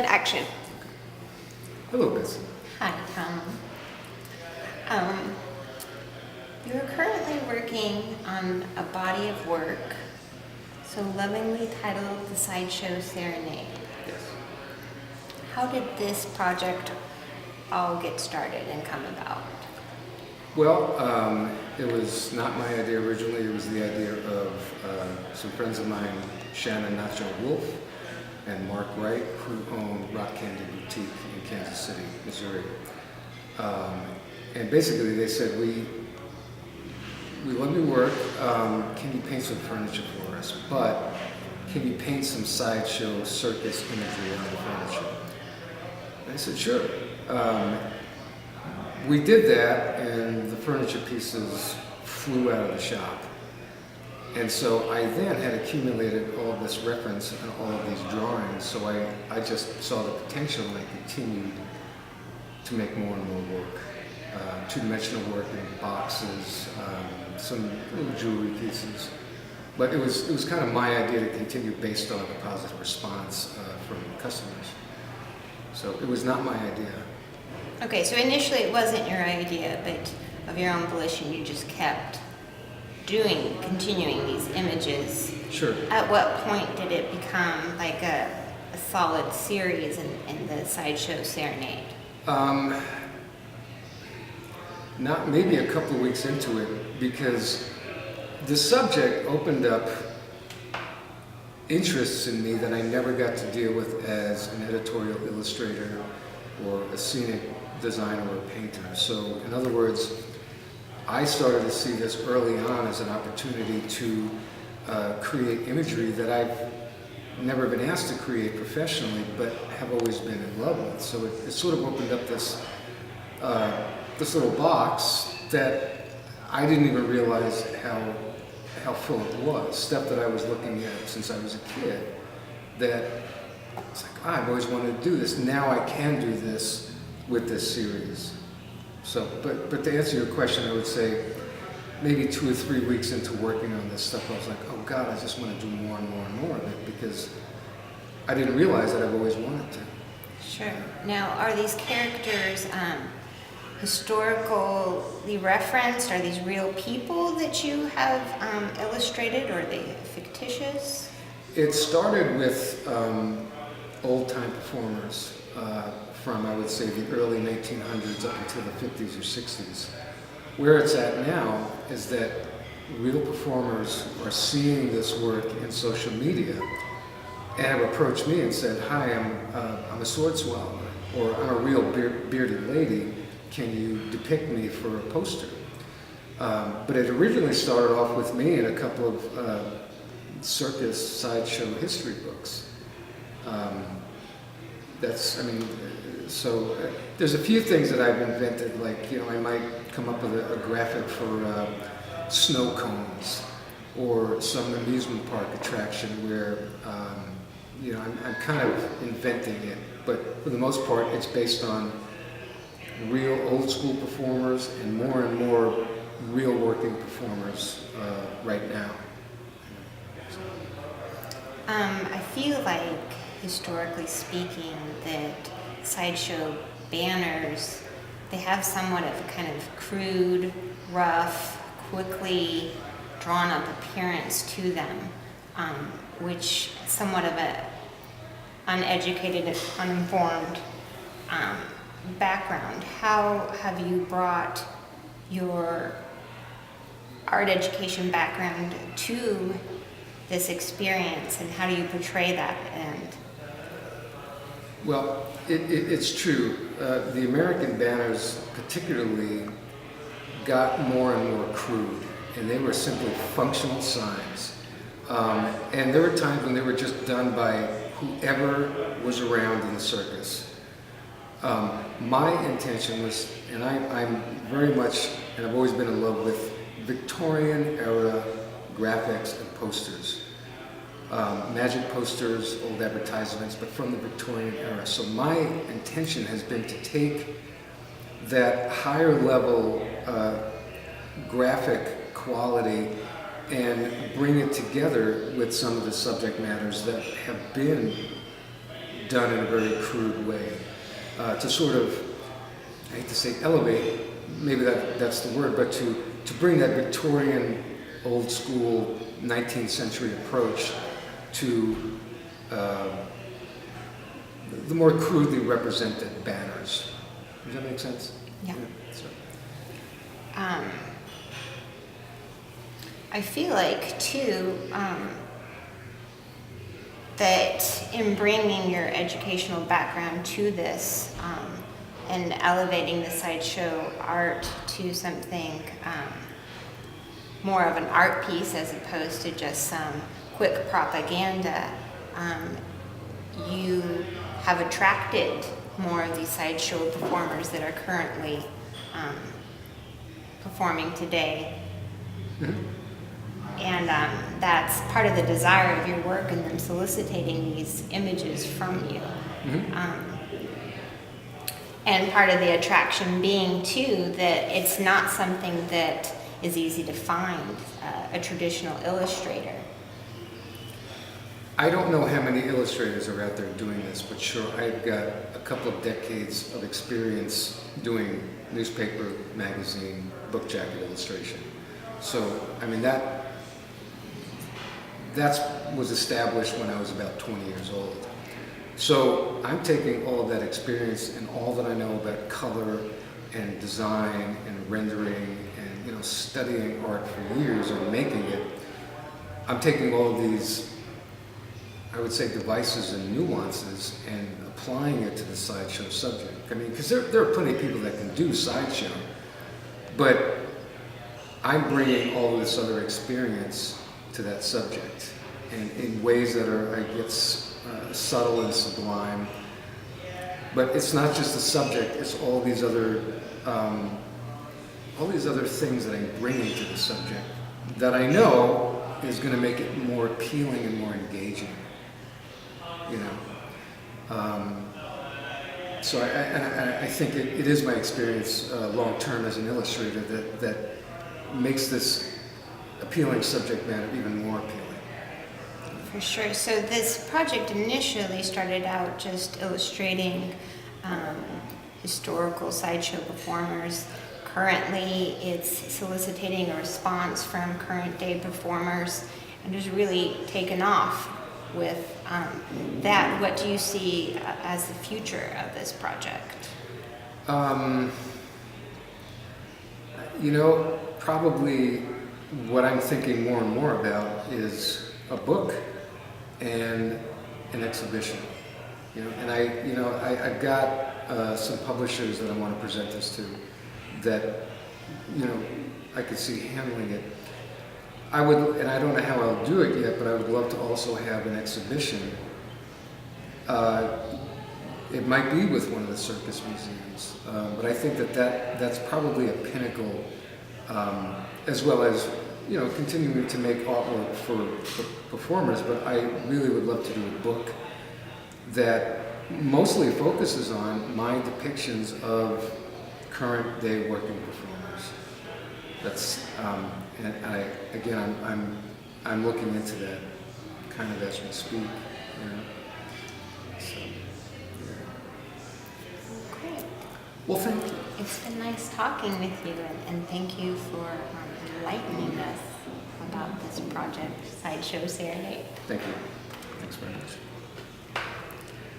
Action. Hello, Betsy. Hi, Tom. You're currently working on a body of work, so lovingly titled The Sideshow Serenade. Yes. How did this project all get started and come about? Well, it was not my idea originally. It was the idea of some friends of mine, Shannon Nacho Wolf and Mark Wright, who own Rock Candy Boutique in Kansas City, Missouri. And basically they said, we love your work. Can you paint some furniture for us? But can you paint some sideshow circus imagery on the furniture? And I said, sure. We did that, and the furniture pieces flew out of the shop. And so I then had accumulated all of this reference and all of these drawings, so I just saw the potential, and I continued to make more and more work. Two-dimensional work in boxes, some little jewelry pieces. But it was kind of my idea to continue based on a positive response from customers. So it was not my idea. Okay, so initially it wasn't your idea, but of your own volition you just kept continuing these images. Sure. At what point did it become like a solid series in the Sideshow Serenade? Not maybe a couple of weeks into it, because the subject opened up interests in me that I never got to deal with as an editorial illustrator or a scenic designer or painter. So in other words, I started to see this early on as an opportunity to create imagery that I've never been asked to create professionally, but have always been in love with. So it sort of opened up this little box that I didn't even realize how full it was. Stuff that I was looking at since I was a kid, that it's like, I've always wanted to do this. Now I can do this with this series. So, but to answer your question, I would say maybe 2 or 3 weeks into working on this stuff, I was like, oh God, I just want to do more and more and more of it, because I didn't realize that I've always wanted to. Sure. Now, are these characters historically referenced? Are these real people that you have illustrated, or are they fictitious? It started with old-time performers from, I would say, the early 1900s up until the 50s or 60s. Where it's at now is that real performers are seeing this work in social media and have approached me and said, hi, I'm a sword swallower, or I'm a real bearded lady. Can you depict me for a poster? But it originally started off with me in a couple of circus sideshow history books. So there's a few things that I've invented, like, I might come up with a graphic for snow cones, or some amusement park attraction where, I'm kind of inventing it, but for the most part, it's based on real old school performers and more real working performers right now. I feel like, historically speaking, that sideshow banners, they have somewhat of a kind of crude, rough, quickly drawn up appearance to them, which somewhat of a uneducated, uninformed background. How have you brought your art education background to this experience, and how do you portray that? Well, it's true. The American banners particularly got more and more crude, and they were simply functional signs. And there were times when they were just done by whoever was around in the circus. My intention was, and I'm very much, and I've always been in love with Victorian era graphics and posters. Magic posters, old advertisements, but from the Victorian era. So my intention has been to take that higher level graphic quality and bring it together with some of the subject matters that have been done in a very crude way to sort of, I hate to say elevate, maybe that's the word, but to bring that Victorian, old school, 19th century approach to the more crudely represented banners. Does that make sense? Yeah. So. I feel like too that in bringing your educational background to this and elevating the sideshow art to something more of an art piece as opposed to just some quick propaganda, you have attracted more of these sideshow performers that are currently performing today. Mm-hmm. And that's part of the desire of your work and them soliciting these images from you. Mm-hmm. And part of the attraction being too that it's not something that is easy to find, a traditional illustrator. I don't know how many illustrators are out there doing this, but sure, I've got a couple of decades of experience doing newspaper, magazine, book jacket illustration. So, I mean, that was established when I was about 20 years old. So I'm taking all of that experience and all that I know about color and design and rendering and studying art for years and making it. I'm taking all of these, I would say, devices and nuances and applying it to the sideshow subject. I mean, because there are plenty of people that can do sideshow, but I'm bringing all of this other experience to that subject, and in ways that are, I guess, subtle and sublime. But it's not just the subject; it's all these other things that I'm bringing to the subject that I know is going to make it more appealing and more engaging. So I think it is my experience long term as an illustrator that makes this appealing subject matter even more appealing. For sure. So this project initially started out just illustrating historical sideshow performers. Currently, it's soliciting a response from current day performers and has really taken off with that. What do you see as the future of this project? Probably what I'm thinking more and more about is a book and an exhibition. And I've got some publishers that I want to present this to that, I could see handling it. I would, and I don't know how I'll do it yet, but I would love to also have an exhibition. It might be with one of the circus museums, but I think that's probably a pinnacle, as well as continuing to make artwork for performers. But I really would love to do a book that mostly focuses on my depictions of current day working performers. That's I'm looking into that kind of as we speak. So, yeah. Great. Well, thank you. It's been nice talking with you, and thank you for enlightening us about this project, Sideshow Serenade. Thank you. Thanks very much.